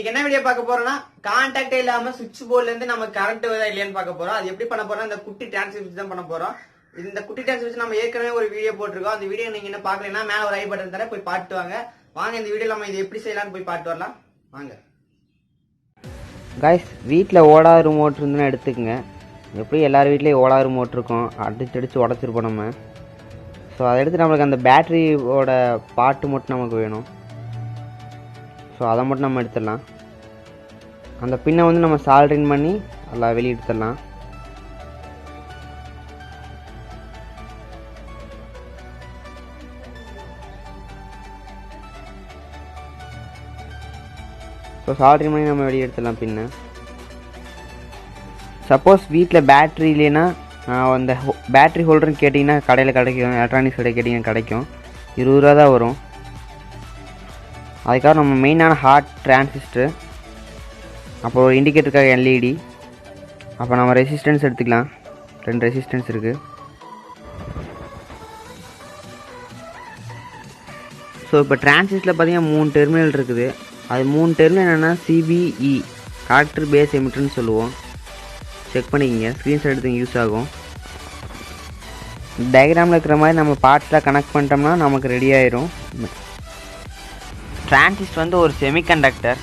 இன்னைக்கு என்ன வீடியோ பார்க்க போறோம்னா கான்டாக்டே இல்லாம சுவிட்ச் போர்ட்ல இருந்து நம்ம கரண்ட் வருதா இல்லையான்னு பார்க்க போறோம். அது எப்படி பண்ண போறோம், இந்த குட்டி டிரான்ஸ்மிஷன் தான் பண்ண போறோம். இந்த குட்டி டிரான்ஸ்மிஷன் நம்ம ஏற்கனவே ஒரு வீடியோ போட்டிருக்கோம். அந்த வீடியோ நீங்க என்ன பாக்கலன்னா மேல ஒரு ஐ பட்டன் தர போய் பாட்டு வாங்க. இந்த வீடியோ நம்ம இது எப்படி செய்யலாம்னு போய் பாட்டு வரலாம் வாங்க. காய்ஸ், வீட்டில் ஓடாத ரிமோட் இருந்துன்னு எடுத்துக்கங்க. எப்படி எல்லார் வீட்லேயும் ஓடாத ரிமோட் இருக்கும், அடிச்சு உடச்சிருப்போம் நம்ம. ஸோ அதை எடுத்து நம்மளுக்கு அந்த பேட்டரியோட பாட்டு மட்டும் நமக்கு வேணும். ஸோ அதை மட்டும் நம்ம எடுத்துடலாம். அந்த பின்னை வந்து நம்ம சால்ட்ரின் பண்ணி எல்லாம் வெளியே எடுத்துடலாம். ஸோ சால்ட்ரின் பண்ணி நம்ம வெளியே எடுத்துடலாம் பின்னை. சப்போஸ் வீட்டில் பேட்ரி இல்லைன்னா அந்த பேட்ரி ஹோல்டர்னு கேட்டிங்கன்னா கடையில் கிடைக்கும், எலக்ட்ரானிக்ஸ் கடை கேட்டிங்கன்னா கிடைக்கும். 20 ரூபா தான் வரும். அதுக்காக நம்ம மெயினான ஹார்ட் டிரான்சிஸ்டர், அப்புறம் ஒரு இண்டிகேட்டருக்காக எல்இடி, அப்போ நம்ம ரெசிஸ்டன்ஸ் எடுத்துக்கலாம். 2 ரெசிஸ்டன்ஸ் இருக்குது. ஸோ இப்போ டிரான்சிஸ்டரில் பார்த்தீங்கன்னா 3 டெர்மினல் இருக்குது. அது 3 டெர்மினல் என்னென்னா சிபிஇ, கலெக்டர் பேஸ் எமிட்டர்னு சொல்லுவோம். செக் பண்ணிக்கிங்க, ஸ்க்ரீன்ஷாட் எடுத்து யூஸ் ஆகும். டயக்ராமில் இருக்கிற மாதிரி நம்ம பார்ட்ஸ்லாம் கனெக்ட் பண்ணிட்டோம்னா நமக்கு ரெடி ஆயிரும். டிரான்சிஸ்டர் வந்து ஒரு செமிகண்டக்டர்.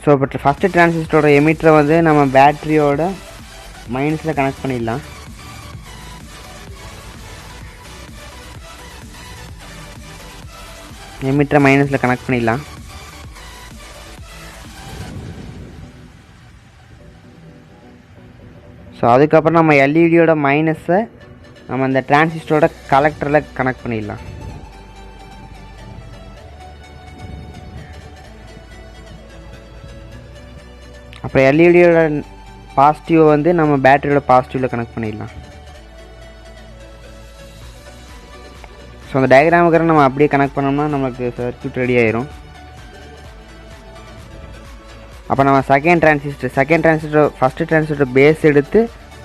ஸோ இப்போ ஃபஸ்ட்டு டிரான்சிஸ்டரோட எமிட்டரை வந்து நம்ம பேட்டரியோட மைனஸில் கனெக்ட் பண்ணிடலாம். எமிட்டரை மைனஸில் கனெக்ட் பண்ணிடலாம். ஸோ அதுக்கப்புறம் நம்ம எல்இடியோட மைனஸை நம்ம அந்த டிரான்சிஸ்டரோட கலெக்டரில் கனெக்ட் பண்ணிடலாம். அப்புறம் எல்இடியோட பாசிட்டிவை வந்து நம்ம பேட்டரியோட பாசிட்டிவில் கனெக்ட் பண்ணிடலாம். ஸோ அந்த டயக்ராமுக்கு நம்ம அப்படியே கனெக்ட் பண்ணோம்னா நமக்கு சர்க்யூட் ரெடி ஆயிரும். அப்போ நம்ம second transistor first transistor base எடுத்து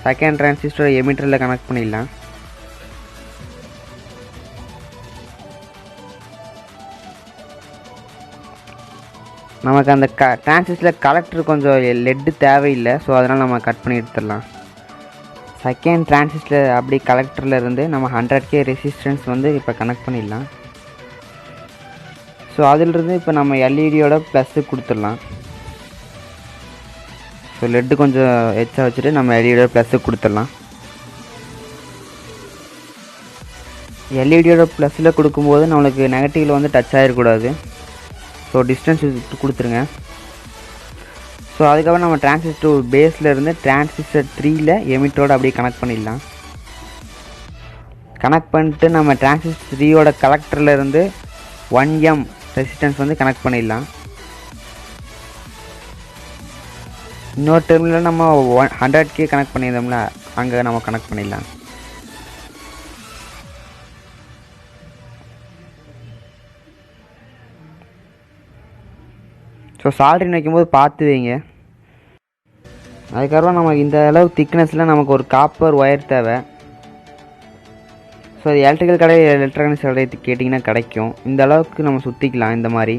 செகண்ட் டிரான்சிஸ்டர் எமிட்டரில் கனெக்ட் பண்ணிடலாம். நமக்கு அந்த டிரான்சிஸ்டரில் கலெக்டர் கொஞ்சம் லெட்டு தேவையில்லை. ஸோ அதனால் நம்ம கட் பண்ணி எடுத்துடலாம். செகண்ட் டிரான்சிஸ்டர் அப்படி கலெக்டரில் இருந்து நம்ம 100K ரெசிஸ்டன்ஸ் வந்து இப்போ கனெக்ட் பண்ணிடலாம். ஸோ அதிலிருந்து இப்போ நம்ம எல்இடியோட ப்ளஸ்ஸு கொடுத்துடலாம். ஸோ லெட்டு கொஞ்சம் எச்சா வச்சுட்டு நம்ம எல்இடியோட ப்ளஸ்ஸுக்கு கொடுத்துடலாம். எல்இடியோட ப்ளஸில் கொடுக்கும்போது நம்மளுக்கு நெகட்டிவில் வந்து டச் ஆகிடக்கூடாது. ஸோ டிஸ்டன்ஸ் கொடுத்துருங்க. ஸோ அதுக்கப்புறம் நம்ம டிரான்சிஸ்டர் பேஸில் இருந்து டிரான்சிஸ்டர் 3ல் எமிட்டரோட அப்படியே கனெக்ட் பண்ணிடலாம். கனெக்ட் பண்ணிட்டு நம்ம டிரான்சிஸ்டர் 3யோட கலெக்டரில் இருந்து 1M ரெசிஸ்டன்ஸ் வந்து கனெக்ட் பண்ணிடலாம். இன்னொரு டெர்மினலில் நம்ம 100K கனெக்ட் பண்ணியிருந்தோம்ல, அங்கே நம்ம கனெக்ட் பண்ணிடலாம். ஸோ சால்ட்ரின் வைக்கும்போது பார்த்து வைங்க. அதுக்கப்புறம் நமக்கு இந்த அளவு திக்னஸில் நமக்கு ஒரு காப்பர் ஒயர் தேவை. ஸோ அது எலக்ட்ரிக்கல் கடை, எலக்ட்ரானிக்ஸ் கடை கேட்டிங்கன்னா கிடைக்கும். இந்த அளவுக்கு நம்ம சுற்றிக்கலாம். இந்த மாதிரி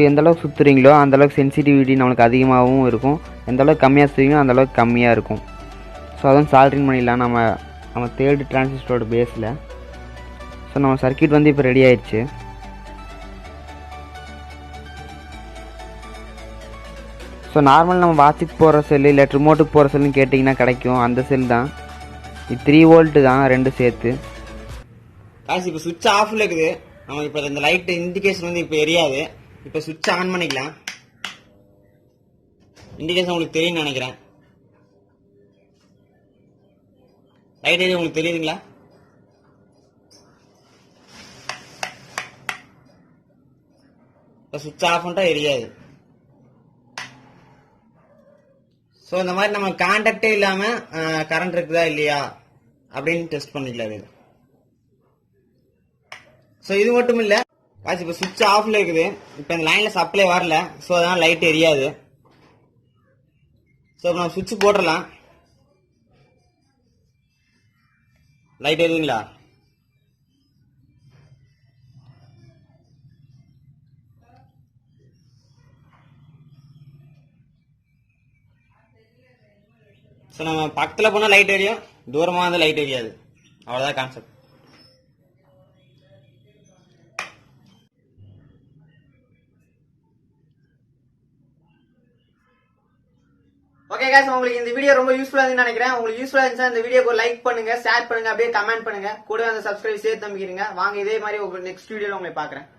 எந்த அளவுக்கு சுற்றுறீங்களோ அந்தளவுக்கு சென்சிட்டிவிட்டி நம்மளுக்கு அதிகமாகவும் இருக்கும். எந்த அளவுக்கு கம்மியாக சுற்றுறீங்களோ அந்தளவுக்கு கம்மியாக இருக்கும். ஸோ அதுவும் சால்ட்ரின் பண்ணிடலாம் நம்ம தேர்டு டிரான்சிஸ்டரோட பேஸில். ஸோ நம்ம சர்க்யூட் வந்து இப்போ ரெடி ஆயிடுச்சு. ஸோ நார்மல் நம்ம வாட்சுக்கு போகிற செல்லு இல்லை ரிமோட்டுக்கு போகிற செல்லுன்னு கேட்டிங்கன்னா கிடைக்கும். அந்த செல் தான் இது. 3 வோல்ட்டு தான், 2 சேர்த்து. இப்போ சுவிட்ச் ஆஃப்ல இருக்குது. நம்ம இப்போ இந்த லைட் இண்டிகேஷன் வந்து இப்போ எரியாது. இப்போ சுவிட்ச் ஆன் பண்ணிக்கலாம். இண்டிகேஷன் உங்களுக்கு தெரியும்னு நினைக்கிறேன். லைட் எரியும், உங்களுக்கு தெரியுதுங்களா? இப்போ சுவிட்ச் ஆஃப் பண்ணிட்டா எரியாது. ஸோ இந்த மாதிரி நம்ம கான்டாக்டே இல்லாம கரண்ட் இருக்குதா இல்லையா அப்படின்னு டெஸ்ட் பண்ணிக்கலாம் இது. ஸோ இது மட்டும் இல்லை, இப்போ சுவிட்ச் ஆஃப்ல இருக்குது. இப்போ இந்த லைன்ல சப்ளை வரல. ஸோ அதனால லைட் எரியாது. ஸோ நம்ம சுவிட்ச் போட்டுடலாம். லைட் எரியுதுங்களா? ஸோ நம்ம பக்கத்துல போனா லைட் எரியும், தூரமா வந்து லைட் எரியாது. அவ்வளவுதான் கான்செப்ட். ஓகே गाइस, உங்களுக்கு இந்த வீடியோ ரொம்ப யூஸ்ஃபுல்லா இருக்குன்னு நினைக்கிறேன். உங்களுக்கு யூஸ்ஃபுல்லா இருந்துச்சா இந்த வீடியோக்கு லைக் பண்ணுங்க, ஷேர் பண்ணுங்க, அப்படியே கமெண்ட் பண்ணுங்க, கூட அந்த சப்ஸ்கிரைப் சேர்த்து நம்பிக்கிறீங்க. வாங்க இதே மாதிரி ஒரு நெக்ஸ்ட் வீடியோல உங்களை பாக்குறேன்.